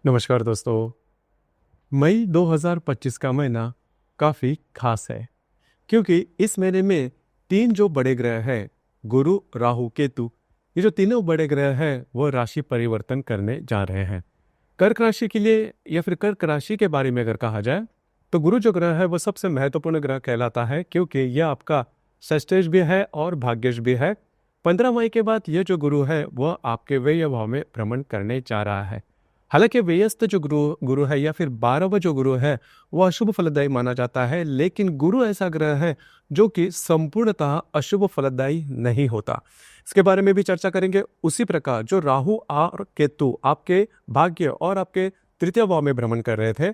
नमस्कार दोस्तों। मई 2025 का महीना काफ़ी खास है क्योंकि इस महीने में तीन जो बड़े ग्रह हैं, गुरु, राहु, केतु, ये जो तीनों बड़े ग्रह हैं वो राशि परिवर्तन करने जा रहे हैं। कर्क राशि के लिए या फिर कर्क राशि के बारे में अगर कहा जाए तो गुरु जो ग्रह है वो सबसे महत्वपूर्ण ग्रह कहलाता है क्योंकि यह आपका षष्ठेश भी है और भाग्येश भी है। 15 मई के बाद ये जो गुरु है वह आपके व्यय भाव में भ्रमण करने जा रहा है। हालांकि व्यस्त जो गुरु गुरु है या फिर 12वां जो गुरु है वह अशुभ फलदायी माना जाता है, लेकिन गुरु ऐसा ग्रह है जो कि संपूर्णतः अशुभ फलदायी नहीं होता। इसके बारे में भी चर्चा करेंगे। उसी प्रकार जो राहु और केतु आपके भाग्य और आपके तृतीय भाव में भ्रमण कर रहे थे,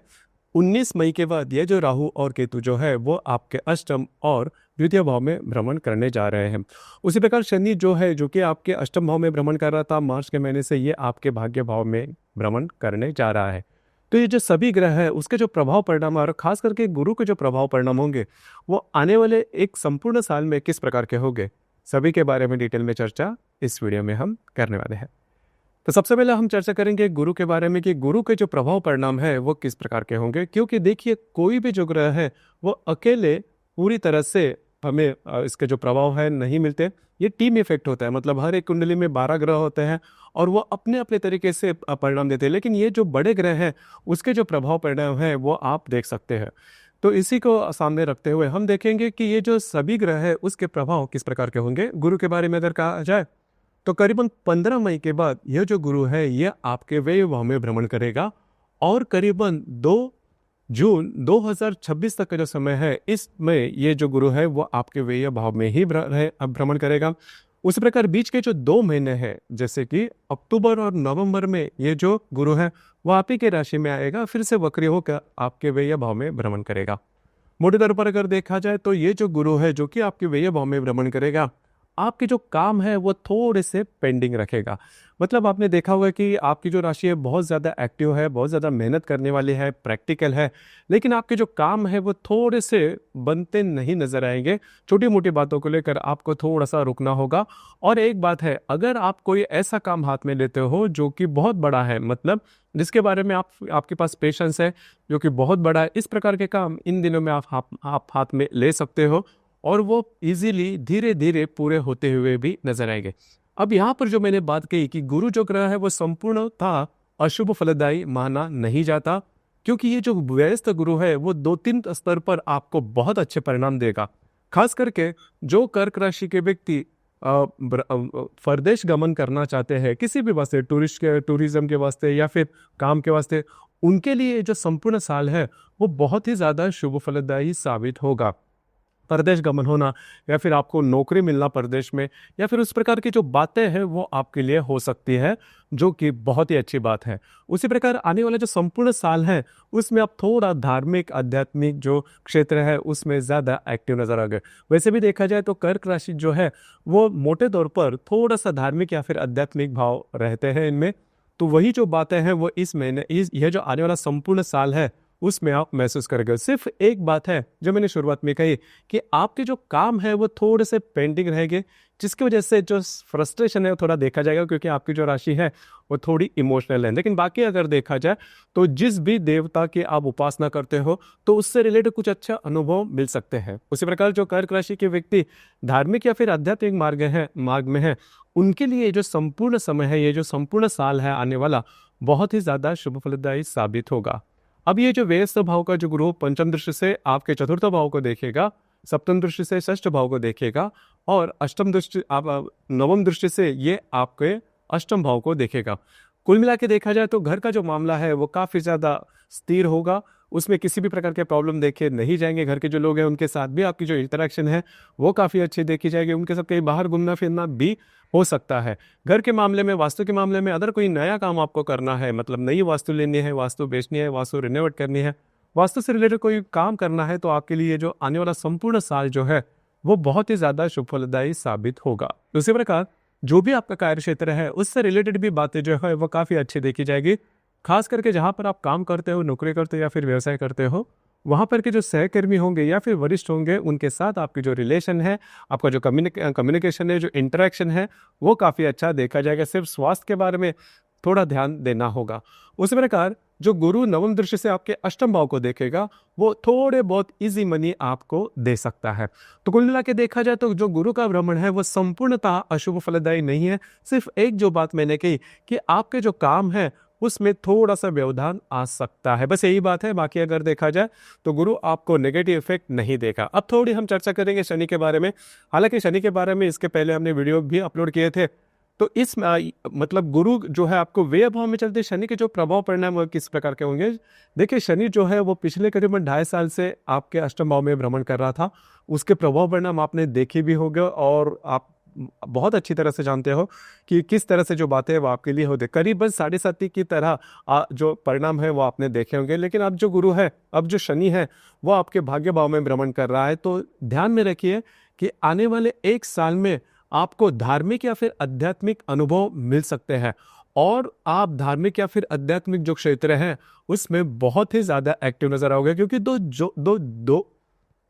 19 मई के बाद ये जो राहु और केतु जो है वो आपके अष्टम और द्वितीय भाव में भ्रमण करने जा रहे हैं। उसी प्रकार शनि जो है जो कि आपके अष्टम भाव में भ्रमण कर रहा था मार्च के महीने से, ये आपके भाग्य भाव में भ्रमण करने जा रहा है। तो ये जो सभी ग्रह है उसके जो प्रभाव परिणाम और खास करके गुरु के जो प्रभाव परिणाम होंगे वो आने वाले एक संपूर्ण साल में किस प्रकार के होंगे, सभी के बारे में डिटेल में चर्चा इस वीडियो में हम करने वाले हैं। तो सबसे पहले हम चर्चा करेंगे गुरु के बारे में कि गुरु के जो प्रभाव परिणाम है वो किस प्रकार के होंगे। क्योंकि देखिए, कोई भी जो ग्रह है वो अकेले पूरी तरह से हमें इसके जो प्रभाव है नहीं मिलते। ये टीम इफेक्ट होता है, मतलब हर एक कुंडली में 12 ग्रह होते हैं और वो अपने अपने तरीके से परिणाम देते हैं, लेकिन ये जो बड़े ग्रह हैं उसके जो प्रभाव परिणाम है वो आप देख सकते हैं। तो इसी को सामने रखते हुए हम देखेंगे कि ये जो सभी ग्रह है उसके प्रभाव किस प्रकार के होंगे। गुरु के बारे में अगर कहा जाए तो करीबन 15 मई के बाद यह जो गुरु है यह आपके व्यय भाव में भ्रमण करेगा और करीबन 2 जून 2026 तक का जो समय है इसमें ये जो गुरु है वो आपके व्यय भाव में ही भ्रमण करेगा। उसी प्रकार बीच के जो 2 महीने हैं, जैसे कि अक्टूबर और नवंबर में ये जो गुरु है वो आप ही के राशि में आएगा, फिर से वक्री होकर आपके व्यय भाव में भ्रमण करेगा। मोटे तौर पर अगर देखा जाए तो ये जो गुरु है जो कि आपके व्यय भाव में भ्रमण करेगा, आपके जो काम है वो थोड़े से पेंडिंग रखेगा। मतलब आपने देखा होगा कि आपकी जो राशि है बहुत ज़्यादा एक्टिव है, बहुत ज़्यादा मेहनत करने वाली है, प्रैक्टिकल है, लेकिन आपके जो काम है वो थोड़े से बनते नहीं नजर आएंगे। छोटी मोटी बातों को लेकर आपको थोड़ा सा रुकना होगा। और एक बात है, अगर आप कोई ऐसा काम हाथ में लेते हो जो कि बहुत बड़ा है, मतलब जिसके बारे में आपके पास पेशेंस है, जो कि बहुत बड़ा है, इस प्रकार के काम इन दिनों में आप हाथ में ले सकते हो और वो इजीली धीरे धीरे पूरे होते हुए भी नजर आएंगे। अब यहाँ पर जो मैंने बात कही कि गुरु जो ग्रह है वो संपूर्णतः अशुभ फलदायी माना नहीं जाता, क्योंकि ये जो व्यस्त गुरु है वो 2-3 स्तर पर आपको बहुत अच्छे परिणाम देगा। खास करके जो कर्क राशि के व्यक्ति परदेश गमन करना चाहते हैं किसी भी वास्ते, टूरिज्म के वास्ते या फिर काम के वास्ते, उनके लिए जो संपूर्ण साल है वो बहुत ही ज्यादा शुभ फलदायी साबित होगा। परदेश गमन होना या फिर आपको नौकरी मिलना परदेश में, या फिर उस प्रकार की जो बातें हैं वो आपके लिए हो सकती है, जो कि बहुत ही अच्छी बात है। उसी प्रकार आने वाला जो संपूर्ण साल है उसमें आप थोड़ा धार्मिक आध्यात्मिक जो क्षेत्र है उसमें ज़्यादा एक्टिव नजर आ गए। वैसे भी देखा जाए तो कर्क राशि जो है वो मोटे तौर पर थोड़ा सा धार्मिक या फिर आध्यात्मिक भाव रहते हैं इनमें। तो वही जो बातें हैं वो इस महीने यह जो आने वाला संपूर्ण साल है उसमें आप महसूस करेंगे। सिर्फ एक बात है जो मैंने शुरुआत में कही कि आपके जो काम है वो थोड़े से पेंडिंग रहेंगे, जिसकी वजह से जो फ्रस्ट्रेशन है वो थोड़ा देखा जाएगा, क्योंकि आपकी जो राशि है वो थोड़ी इमोशनल है। लेकिन बाकी अगर देखा जाए तो जिस भी देवता की आप उपासना करते हो तो उससे रिलेटेड कुछ अच्छा अनुभव मिल सकते हैं। उसी प्रकार जो कर्क राशि के व्यक्ति धार्मिक या फिर आध्यात्मिक मार्ग में है, उनके लिए ये जो संपूर्ण समय है, ये जो संपूर्ण साल है आने वाला, बहुत ही ज्यादा शुभ फलदायी साबित होगा। अब ये जो व्यस्त भाव का जो गुरु पंचम दृष्टि से आपके चतुर्थ भाव को देखेगा, सप्तम दृष्टि से षष्ठ भाव को देखेगा और अष्टम दृष्टि नवम दृष्टि से ये आपके अष्टम भाव को देखेगा। कुल मिला के देखा जाए तो घर का जो मामला है वो काफी ज्यादा स्थिर होगा, उसमें किसी भी प्रकार के प्रॉब्लम देखे नहीं जाएंगे। घर के जो लोग हैं उनके साथ भी आपकी जो इंटरेक्शन है वो काफ़ी अच्छी देखी जाएगी। उनके साथ कहीं बाहर घूमना फिरना भी हो सकता है। घर के मामले में, वास्तु के मामले में, अगर कोई नया काम आपको करना है, मतलब नई वास्तु लेनी है, वास्तु बेचनी है, वास्तु रिनोवेट करनी है, वास्तु से रिलेटेड कोई काम करना है, तो आपके लिए जो आने वाला संपूर्ण साल जो है वो बहुत ही ज़्यादा शुभ फलदायी साबित होगा। दूसरी प्रकार जो भी आपका कार्य क्षेत्र है उससे रिलेटेड भी बातें जो है वो काफ़ी अच्छी देखी जाएगी। खास करके जहाँ पर आप काम करते हो, नौकरी करते हो या फिर व्यवसाय करते हो, वहाँ पर के जो सहकर्मी होंगे या फिर वरिष्ठ होंगे उनके साथ आपकी जो रिलेशन है, आपका जो कम्युनिकेशन है, जो इंटरेक्शन है, वो काफ़ी अच्छा देखा जाएगा। सिर्फ स्वास्थ्य के बारे में थोड़ा ध्यान देना होगा। उसी प्रकार जो गुरु नवम दृष्टि से आपके अष्टम भाव को देखेगा वो थोड़े बहुत इजी मनी आपको दे सकता है। तो कुल मिला के देखा जाए तो जो गुरु का भ्रमण है वो संपूर्णतः अशुभ फलदायी नहीं है। सिर्फ एक जो बात मैंने कही कि आपके जो काम है उसमें थोड़ा सा व्यवधान आ सकता है, बस यही बात है। बाकी अगर देखा जाए तो गुरु आपको नेगेटिव इफेक्ट नहीं देगा। अब थोड़ी हम चर्चा करेंगे शनि के बारे में। हालांकि शनि के बारे में इसके पहले हमने वीडियो भी अपलोड किए थे। तो इस मतलब गुरु जो है आपको व्यय भाव में चलते शनि के जो प्रभाव परिणाम वो किस प्रकार के होंगे। देखिए शनि जो है वो पिछले करीबन 2.5 साल से आपके अष्टम भाव में भ्रमण कर रहा था। उसके प्रभाव परिणाम आपने देखे भी होंगे और आप बहुत अच्छी तरह से जानते हो कि किस तरह से जो बातें हैं वो आपके लिए होते करीबन 7.5 की तरह जो परिणाम है वो आपने देखे होंगे। लेकिन अब जो गुरु है, अब जो शनि है वो आपके भाग्य भाव में भ्रमण कर रहा है। तो ध्यान में रखिए कि आने वाले 1 साल में आपको धार्मिक या फिर आध्यात्मिक अनुभव मिल सकते हैं और आप धार्मिक या फिर आध्यात्मिक जो क्षेत्र हैं उसमें बहुत ही ज्यादा एक्टिव नजर आओगे, क्योंकि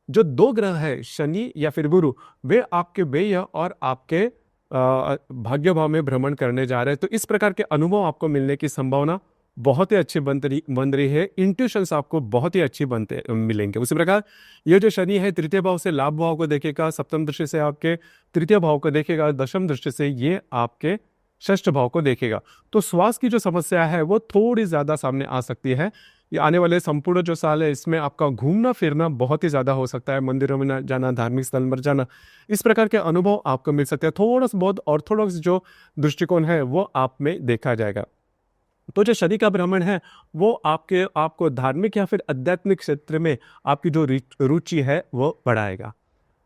जो दो ग्रह है शनि या फिर गुरु, वे आपके व्यय और आपके भाग्य भाव में भ्रमण करने जा रहे हैं। तो इस प्रकार के अनुभव आपको मिलने की संभावना बहुत ही अच्छी बन रही है। इंट्यूशंस आपको बहुत ही अच्छी बनते मिलेंगे। उसी प्रकार ये जो शनि है तृतीय भाव से लाभ भाव को देखेगा, सप्तम दृष्टि से आपके तृतीय भाव को देखेगा, दशम दृष्टि से ये आपके षष्ठ भाव को देखेगा। तो स्वास्थ्य की जो समस्या है वो थोड़ी ज्यादा सामने आ सकती है। ये आने वाले संपूर्ण जो साल है इसमें आपका घूमना फिरना बहुत ही ज्यादा हो सकता है, मंदिरों में जाना, धार्मिक स्थल पर जाना, इस प्रकार के अनुभव आपको मिल सकते हैं। थोड़ा सा बहुत ऑर्थोडॉक्स जो दृष्टिकोण है वो आप में देखा जाएगा। तो जो शनि का भ्रमण है वो आपको धार्मिक या फिर आध्यात्मिक क्षेत्र में आपकी जो रुचि है वो बढ़ाएगा।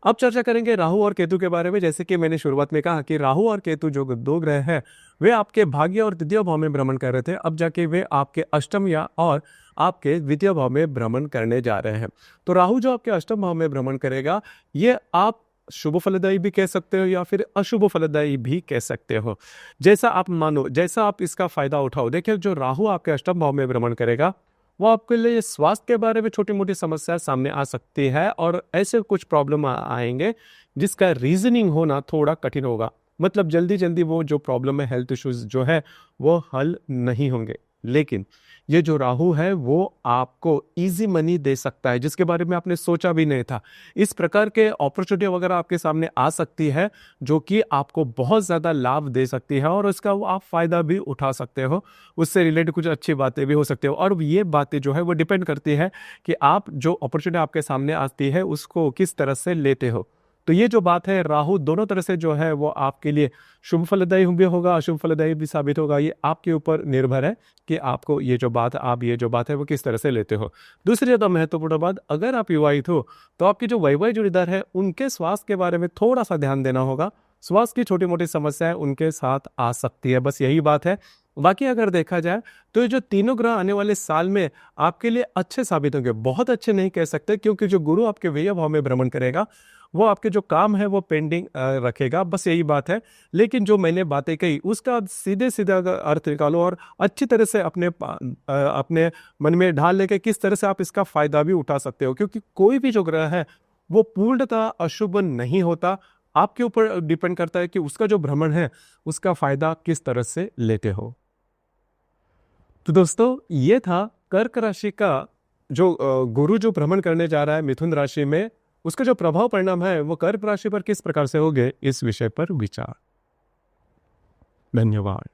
अब चर्चा करेंगे राहु और केतु के बारे में। जैसे कि मैंने शुरुआत में कहा कि राहु और केतु जो 2 ग्रह हैं वे आपके भाग्य और द्वितीय भाव में भ्रमण कर रहे थे। अब जाके वे आपके अष्टम या और आपके द्वितीय भाव में भ्रमण करने जा रहे हैं। तो राहु जो आपके अष्टम भाव में भ्रमण करेगा ये आप शुभ फलदायी भी कह सकते हो या फिर अशुभ फलदायी भी कह सकते हो, जैसा आप मानो, जैसा आप इसका फायदा उठाओ। देखिए जो राहु आपके अष्टम भाव में भ्रमण करेगा वो आपके लिए स्वास्थ्य के बारे में छोटी मोटी समस्या सामने आ सकती है और ऐसे कुछ प्रॉब्लम आएंगे जिसका रीजनिंग होना थोड़ा कठिन होगा। मतलब जल्दी जल्दी वो जो प्रॉब्लम है, हेल्थ इश्यूज जो है वो हल नहीं होंगे। लेकिन ये जो राहु है वो आपको इजी मनी दे सकता है जिसके बारे में आपने सोचा भी नहीं था। इस प्रकार के अपॉर्चुनिटी वगैरह आपके सामने आ सकती है जो कि आपको बहुत ज़्यादा लाभ दे सकती है और उसका आप फायदा भी उठा सकते हो। उससे रिलेटेड कुछ अच्छी बातें भी हो सकती हो और ये बातें जो है वो डिपेंड करती है कि आप जो अपॉर्चुनिटी आपके सामने आती है उसको किस तरह से लेते हो। तो ये जो बात है राहु दोनों तरह से जो है वो आपके लिए शुभ फलदायी भी होगा, अशुभ फलदायी भी साबित होगा। ये आपके ऊपर निर्भर है कि आपको ये जो बात है वो किस तरह से लेते हो। दूसरी ज़्यादा महत्वपूर्ण बात, अगर आप विवाहित हो तो आपकी जो वैवाहिक जोड़ीदार है उनके स्वास्थ्य के बारे में थोड़ा सा ध्यान देना होगा। स्वास्थ्य की छोटी मोटी समस्याएं उनके साथ आ सकती है, बस यही बात है। बाकी अगर देखा जाए तो ये जो तीनों ग्रह आने वाले साल में आपके लिए अच्छे साबित होंगे। बहुत अच्छे नहीं कह सकते क्योंकि जो गुरु आपके व्यय भाव में भ्रमण करेगा वो आपके जो काम है वो पेंडिंग रखेगा, बस यही बात है। लेकिन जो मैंने बातें कही उसका सीधे सीधा अर्थ निकालो और अच्छी तरह से अपने मन में ढाल लेके किस तरह से आप इसका फायदा भी उठा सकते हो, क्योंकि कोई भी जो ग्रह है वो पूर्णतः अशुभ नहीं होता। आपके ऊपर डिपेंड करता है कि उसका जो भ्रमण है उसका फायदा किस तरह से लेते हो। तो दोस्तों ये था कर्क राशि का जो गुरु जो भ्रमण करने जा रहा है मिथुन राशि में, उसका जो प्रभाव परिणाम है वो कर्क राशि पर किस प्रकार से होंगे, इस विषय पर विचार। धन्यवाद।